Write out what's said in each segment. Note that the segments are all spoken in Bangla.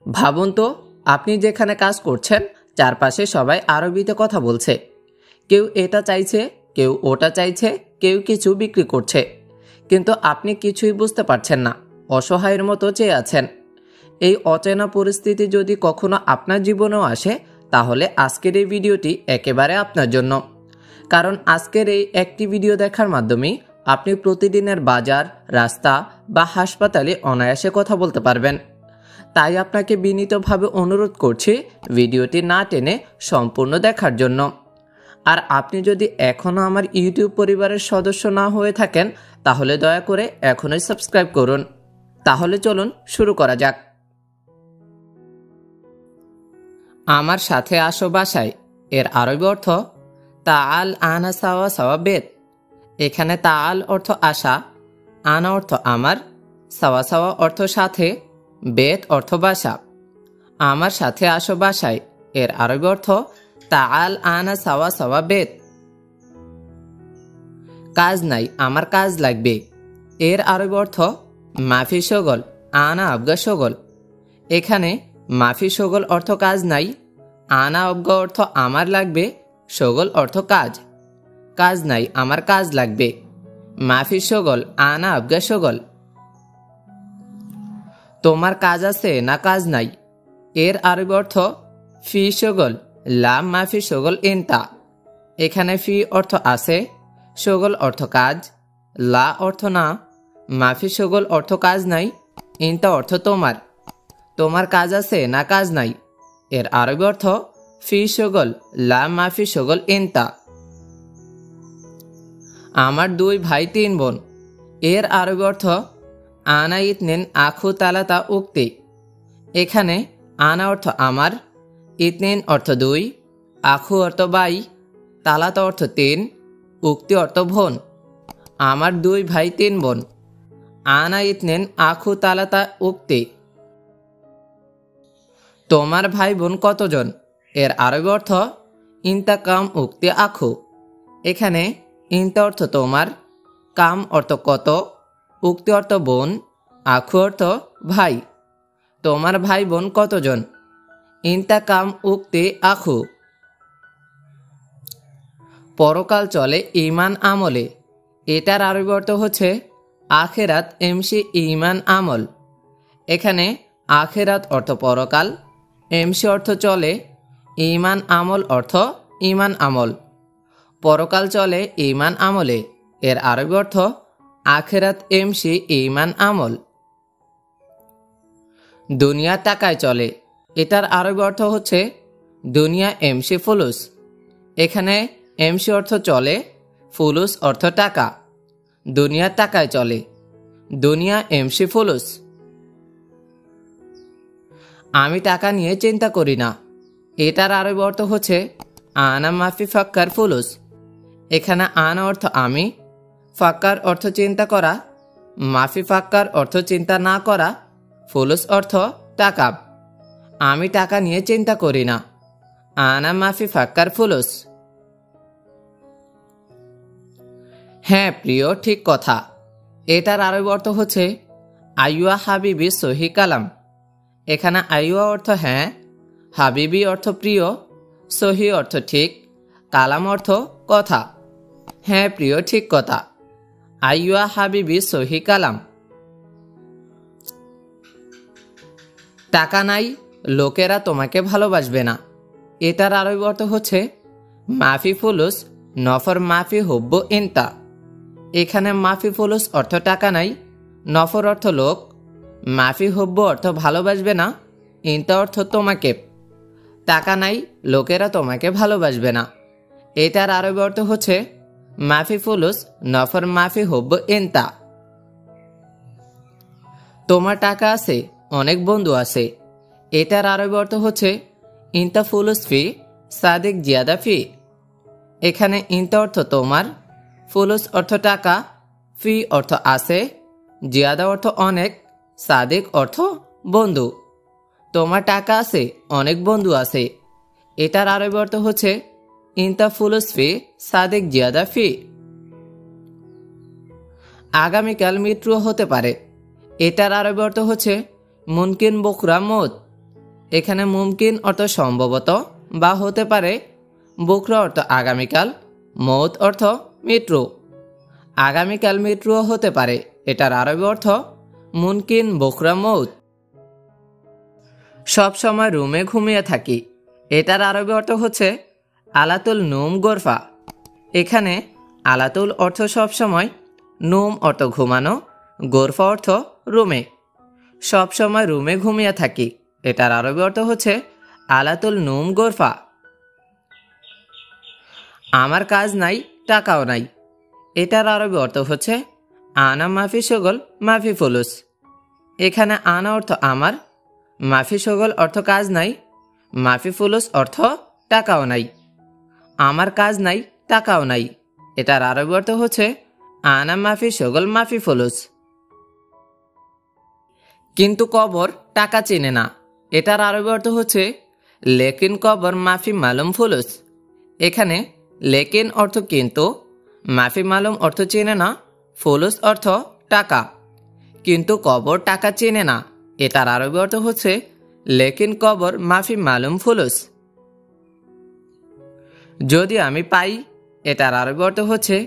ভাবুন তো, আপনি যেখানে কাজ করছেন চারপাশে সবাই আরবিতে কথা বলছে। কেউ এটা চাইছে, কেউ ওটা চাইছে, কেউ কিছু বিক্রি করছে, কিন্তু আপনি কিছুই বুঝতে পারছেন না, অসহায়ের মতো চেয়ে আছেন। এই অচেনা পরিস্থিতি যদি কখনো আপনার জীবনেও আসে, তাহলে আজকের এই ভিডিওটি একেবারে আপনার জন্য। কারণ আজকের এই একটি ভিডিও দেখার মাধ্যমেই আপনি প্রতিদিনের বাজার, রাস্তা বা হাসপাতালে অনায়াসে কথা বলতে পারবেন। তাই আপনাকে বিনীতভাবে অনুরোধ করছি ভিডিওটি না টেনে সম্পূর্ণ দেখার জন্য। আর আপনি যদি এখনও আমার ইউটিউব পরিবারের সদস্য না হয়ে থাকেন, তাহলে দয়া করে এখনই সাবস্ক্রাইব করুন। তাহলে চলুন শুরু করা যাক। আমার সাথে আসো বাসায় এর আরবি অর্থ তাআল আনা সাওয়া সাওয়া বেত। এখানে তাআল অর্থ আসা, আনা অর্থ আমার, সাওয়া সাওয়া অর্থ সাথে, বেত অর্থ বাসা। আমার সাথে আসো বাসায় এর আরবি অর্থ তাআল আনা সাওয়া সাওয়া বেত। কাজ নাই, আমার কাজ লাগবে এর আরবি অর্থ মাফি শগল, আনা আবগা শগল। এখানে মাফি শগল অর্থ কাজ নাই, আনা আবগা অর্থ আমার লাগবে, শগল অর্থ কাজ। কাজ নাই, আমার কাজ লাগবে, মাফি শগল, আনা আবগা শগল। তোমার কাজ আছে না কাজ নাই এর আরবি অর্থ ফি শগল, লাম মাফি শগল ইনতা। এখানে ফি অর্থ আছে, শগল অর্থ কাজ, লা অর্থ না, মাফি শগল অর্থ কাজ নাই, ইনতা অর্থ তোমার। তোমার কাজ আছে না কাজ নাই এর আরবি অর্থ ফি শগল, লাম মাফি শগল ইনতা। আমার 2 ভাই 3 বোন এর আরবি অর্থ আনা ইতনিন আখু তালাতা উক্তি। এখানে আনা অর্থ আমার, ইতনিন অর্থ 2, আখু অর্থ ভাই, তালাতা অর্থ 3, উক্তি অর্থ বোন। আমার 2 ভাই 3 বোন। আনা ইতনিন আখু তালাতা উক্তি। তোমার ভাই বোন কতজন এর আরবি অর্থ ইনতা কাম উক্তি আখু। এখানে ইনতা অর্থ তোমার, কাম অর্থ কত, উক্তি অর্থ বোন, আখু অর্থ ভাই। তোমার ভাই বোন কতজন? ইনতা কাম উক্তি আখু। পরকাল চলে ঈমান আমলে এটার আরবি অর্থ হচ্ছে আখেরাত এমসি ঈমান আমল। এখানে আখেরাত অর্থ পরকাল, এমসি অর্থ চলে, ঈমান আমল অর্থ ঈমান আমল। পরকাল চলে ঈমান আমলে এর আরবি অর্থ আখেরাত এমসি ঈমান আমল। দুনিয়া টাকায় চলে এটার আরবি অর্থ হচ্ছে দুনিয়া এমসি ফুলুস। এখানে এমসি অর্থ চলে, ফুলুস অর্থ টাকা। দুনিয়া টাকায় চলে, দুনিয়া এমসি ফুলুস। আমি টাকা নিয়ে চিন্তা করি না এটার আরবি অর্থ হচ্ছে আনা মাফি ফাক্কার ফুলুস। এখানে আনা অর্থ আমি, ফাক্কার অর্থ চিন্তা করা, মাফি ফাক্কার অর্থ চিন্তা না করা, ফুলুস অর্থ টাকা। আমি টাকা নিয়ে চিন্তা করি না, আনা মাফি ফাক্কার ফুলুস। হ্যাঁ প্রিয়, ঠিক কথা এটার আরবি অর্থ হচ্ছে আইয়া হাবিবি সহি কালাম। এখানে আইয়া অর্থ হ্যাঁ, হাবিবি অর্থ প্রিয়, সহি অর্থ ঠিক, কালাম অর্থ কথা। হ্যাঁ প্রিয়, ঠিক কথা, আইয়া হাবিবি সহি কালাম। টাকা নাই, লোকেরা তোমাকে ভালোবাসবে না এটার আরবি অর্থ হচ্ছে মাফি ফুলুস নফর মাফি হুব্ব ইনতা। এখানে মাফি ফুলুস অর্থ টাকা নাই, নফর অর্থ লোক, মাফি হুব্ব অর্থ ভালোবাসবে না, ইনতা অর্থ তোমাকে। টাকা নাই, লোকেরা তোমাকে ভালোবাসবে না এটার আরবি অর্থ হচ্ছে মাফি ফুলুস নফর মাফি হুব্ব ইনতা। তোমার টাকা আছে, অনেক বন্ধু আছে এটার আরবি অর্থ হচ্ছে ইনতা ফুলুস ফি সাদিক জিয়াদা ফি। এখানে ইনতা অর্থ তোমার, ফুলুস অর্থ টাকা, ফি অর্থ আছে, জিয়াদা অর্থ অনেক, সাদিক অর্থ বন্ধু। তোমার টাকা আছে, অনেক বন্ধু আছে এটার আরবি অর্থ হচ্ছে ইনতা ফুলুস ফি সাদিক জিয়াদা ফি। আগামীকাল মৃত্যু হতে পারে এটার আরবি অর্থ হচ্ছে মুনকিন বকরা মত। এখানে মুমকিন অর্থ সম্ভবত বা হতে পারে, বুকরা অর্থ আগামীকাল, মৌত অর্থ মৃত্যু। আগামীকাল মৃত্যুও হতে পারে, এটার আরবি অর্থ মুমকিন বুকরা মৌত। সব সময় রুমে ঘুমিয়ে থাকি, এটার আরবি অর্থ হচ্ছে আলাতুল নুম গোরফা। এখানে আলাতুল অর্থ সবসময়, নুম অর্থ ঘুমানো, গোরফা অর্থ রুমে। সব সময় রুমে ঘুমিয়ে থাকি, এটার আরবি অর্থ হচ্ছে আলাতুল নুম গোরফা। আমার কাজ নাই, টাকাও নাই, এটার আরবি অর্থ হচ্ছে আনা মাফি শগল মাফি ফুলুস। এখানে আনা অর্থ আমার, মাফি শগল অর্থ কাজ নাই, মাফি ফুলুস অর্থ টাকাও নাই। আমার কাজ নাই, টাকাও নাই, এটার আরবি অর্থ হচ্ছে আনা মাফি শগল মাফি ফুলুস। কিন্তু কবর টাকা চেনে না, এটার আরবি অর্থ হচ্ছে লেকিন কবর মাফি মালুম ফুলুস। এখানে লেকিন অর্থ কিন্তু, মাফি মালুম অর্থ চেনে না, ফুলুস অর্থ টাকা। কিন্তু কবর টাকা চেনে না, এটার আরবি অর্থ হচ্ছে লেকিন কবর মাফি মালুম ফুলুস। যদি আমি পাই, এটার আরবি অর্থ হচ্ছে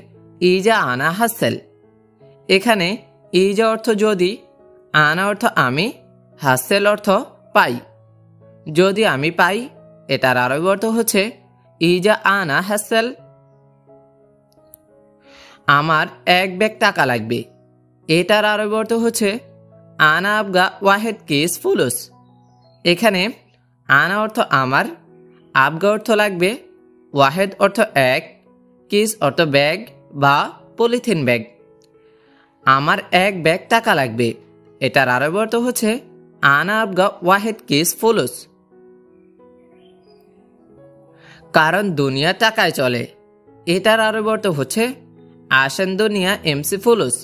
ইজা আনা হাসেল। এখানে ইজা অর্থ যদি, আনা অর্থ আমি, হাসেল অর্থ পাই। যদি আমি পাই, এটার আরবি অর্থ হচ্ছে ইজা আনা হাসেল। আমার 1 ব্যাগ টাকা লাগবে, এটার আরবি অর্থ হচ্ছে আনা আবগা ওয়াহেদ কিস ফুলুস। এখানে আনা অর্থ আমার, আবগা অর্থ লাগবে, ওয়াহেদ অর্থ 1, কিস অর্থ ব্যাগ বা পলিথিন ব্যাগ। আমার 1 ব্যাগ টাকা লাগবে, এটার আরবি অর্থ হচ্ছে আনা আবগা ওয়াহেদ কিস ফুলুস। কারণ দুনিয়া টাকায় চলে, এটার আরবি অর্থ হচ্ছে আসান দুনিয়া এমসি ফুলুস।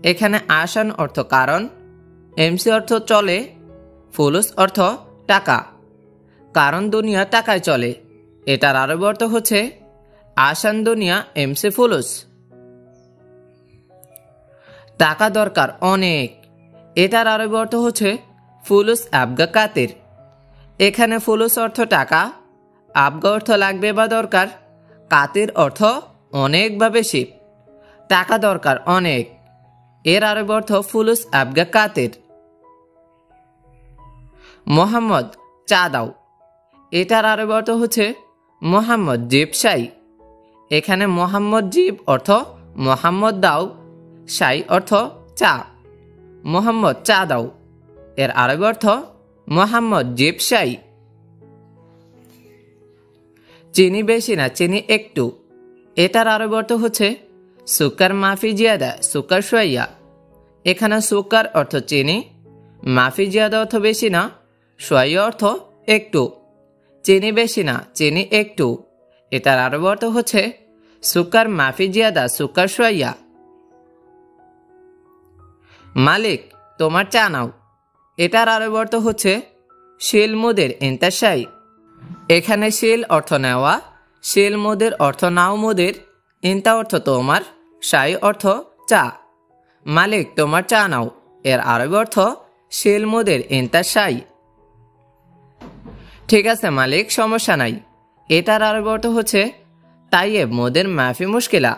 এখানে আসান অর্থ কারণ, এমসি অর্থ চলে, ফুলুস অর্থ টাকা। কারণ দুনিয়া টাকায় চলে, এটার আরবি অর্থ হচ্ছে আসান দুনিয়া এমসি ফুলুস। টাকা দরকার অনেক, এটার আরবি অর্থ হচ্ছে ফুলুস আবগা কাতির। এখানে ফুলুস অর্থ টাকা, আবগা অর্থ লাগবে বা দরকার, কাতির অর্থ অনেক বা বেশি। টাকা দরকার অনেক, এর আরবি অর্থ ফুলুস আবগা কাতির। মোহাম্মদ চা দাও, এটার আরবি অর্থ হচ্ছে মোহাম্মদ জিব শাই। এখানে মোহাম্মদ জিব অর্থ মোহাম্মদ দাও, শাই অর্থ চা। মোহাম্মদ চা দাও, এর আরবি অর্থ মোহাম্মদ জিব শাই। চিনি বেশি না, চিনি একটু, এটার আরবি অর্থ হচ্ছে সুকার মাফি জিয়াদা সুকার সোয়াইয়া। এখানে সুকার অর্থ চিনি, মাফি জিয়াদা অর্থ বেশি না, সোয়াইয়া অর্থ একটু। চিনি বেশি না, চিনি একটু, এটার আরবি অর্থ হচ্ছে সুকার মাফি জিয়াদা সুকার সোয়াইয়া। মালিক তোমার চা নাও, এটার আরবি অর্থ হচ্ছে শিল মুদের ইন্তাশাই। এখানে শিল অর্থ নেওয়া, শিল মুদের অর্থ নাও মুদের, ইন্তা অর্থ তোমার, শাই অর্থ চা। মালিক তোমার চা নাও, এর আরবি অর্থ শিল মুদের ইন্তাশাই। ঠিক আছে মালিক, সমস্যা নাই, এটার আরবি অর্থ হচ্ছে তাইয়েব মোদের মাফি মুশকিলা।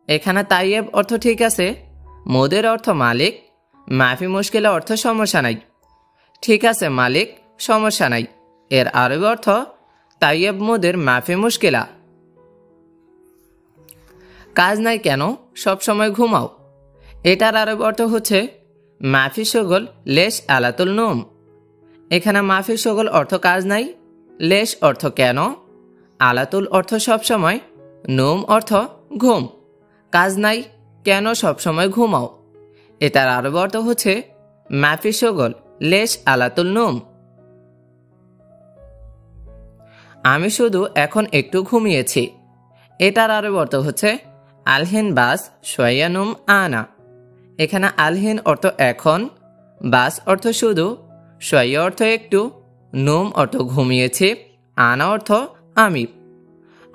এখানে তাইয়েব অর্থ ঠিক আছে, মোদের অর্থ মালিক, মাফি মুশকিলা অর্থ সমস্যা নাই। ঠিক আছে মালিক, সমস্যা নাই, এর আরবি অর্থ তাইয়েব মোদের মাফি মুশকিলা। কাজ নাই কেন, সব সময় ঘুমাও, এটার আরবি অর্থ হচ্ছে মাফি শগল লেশ আলাতুল নুম। এখানে মাফি শগল অর্থ কাজ নাই, লেশ অর্থ কেন, আলাতুল অর্থ সবসময়, নুম অর্থ ঘুম। কাজ নাই কেন সবসময় ঘুমাও, এটার আরবি অর্থ হচ্ছে মাফি শগল লেশ আলাতুল নুম। আমি শুধু এখন একটু ঘুমিয়েছি, এটার আরবি অর্থ হচ্ছে আলহিন বাস সোয়ানুম আনা। এখানে আলহিন অর্থ এখন, বাস অর্থ শুধু, সোয়া অর্থ একটু, নুম অর্থ ঘুমিয়েছি, আনা অর্থ আমি।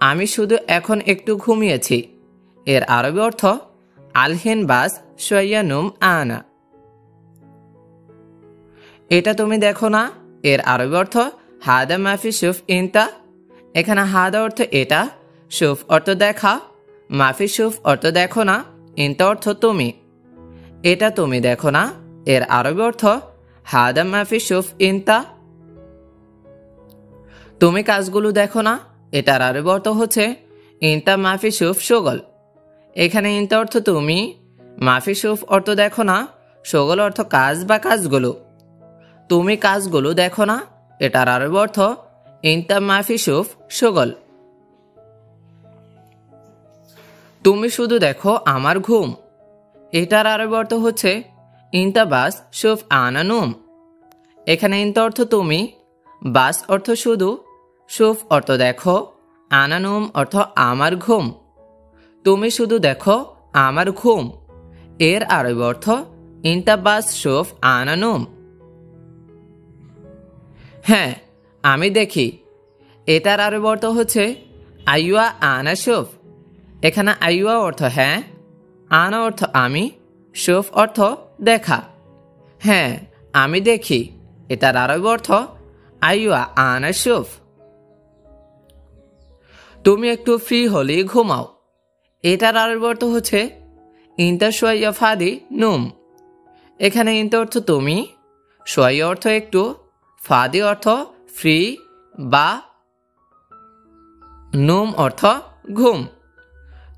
আমি শুধু এখন একটু ঘুমিয়েছি, এর আরবি অর্থ আলহিন বাস সোয়ানুম আনা। এটা তুমি দেখো না, এর আরবি অর্থ হাদা মাফি শুফ ইনতা। এখানে হাদা অর্থ এটা, শুফ অর্থ দেখা, মাফি শুফ অর্থ দেখো না, ইনতা অর্থ তুমি। এটা তুমি দেখো না, এর আরবি অর্থ হাদা মাফি শুফ ইনতা। তুমি কাজগুলো দেখো না, এটার আরবি অর্থ হচ্ছে ইনতা মাফি শুফ শোগল। এখানে ইনতা অর্থ তুমি, মাফি শুফ অর্থ দেখো না, শোগল অর্থ কাজ বা কাজগুলো। তুমি কাজগুলো দেখো না, এটার আরবি অর্থ ইনতা মাফি শুফ শোগল। তুমি শুধু দেখো আমার ঘুম। এটার আরবি অর্থ হচ্ছে ইনতা বাস শুফ আনা নুম। এখানে ইনতা অর্থ তুমি, বাস অর্থ শুধু, শুফ অর্থ দেখো, আনা নুম অর্থ আমার ঘুম। তুমি শুধু দেখো আমার ঘুম, এর আরবি অর্থ ইনতা বাস শুফ আনা নুম। হ্যাঁ, আমি দেখি। এটার আরবি অর্থ হচ্ছে আইয়া আনা শুফ। এখানে আইয়া অর্থ হ্যাঁ, আনা অর্থ আমি, শুফ অর্থ দেখা। হ্যাঁ, আমি দেখি। এটার আরবি অর্থ আইয়া আনা শুফ। তুমি একটু ফ্রি হলেই ঘুমাও। এটার আরবি অর্থ হচ্ছে ইনতা শোয়া ফাদি নুম। এখানে ইনতা অর্থ তুমি, শোয়া অর্থ একটু, ফাদি অর্থ ফ্রি বা নুম অর্থ ঘুম।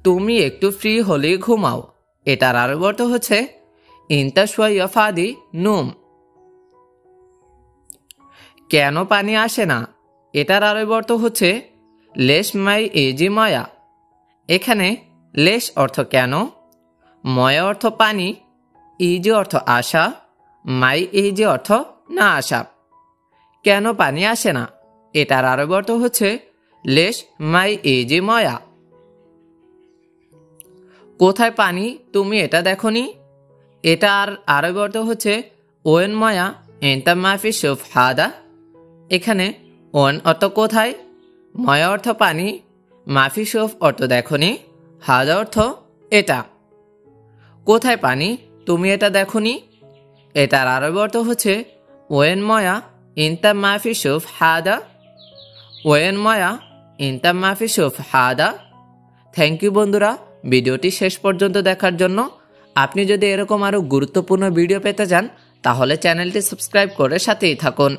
তুমি একটু ফ্রি হলেই ঘুমাও। এটার আরবি অর্থ হচ্ছে ইনতা শোয়া ফাদি নুম। কেন পানি আসে না? এটার আরবি অর্থ হচ্ছে লেশ মাই এজি ময়া। এখানে লেশ অর্থ কেন, ময়া অর্থ পানি, ইজি অর্থ আসা, মাই ইজি অর্থ না আসা। কেন পানি আসে না? এটার আরবি অর্থ হচ্ছে লেশ মাই এজি ময়া। কোথায় পানি? তুমি এটা দেখনি। এটার আরবি অর্থ হচ্ছে ওয়েন ময়া এন্তা মাফি শুফ হাদা। এখানে ওন অর্থ কোথায়, ময়া অর্থ পানি, মাফি শুফ অর্থ দেখনি, হাদা অর্থ এটা। কোথায় পানি? তুমি এটা দেখনি। এটার আরবি অর্থ হচ্ছে ওয়েন ময়া ইনতা মাফি শুফ হাদা। ওয়েন ময়া ইনতা মাফি শুফ হাদা। থ্যাংক ইউ বন্ধুরা, ভিডিওটি শেষ পর্যন্ত দেখার জন্য। আপনি যদি এরকম আরও গুরুত্বপূর্ণ ভিডিও পেতে চান তাহলে চ্যানেলটি সাবস্ক্রাইব করে সাথেই থাকুন।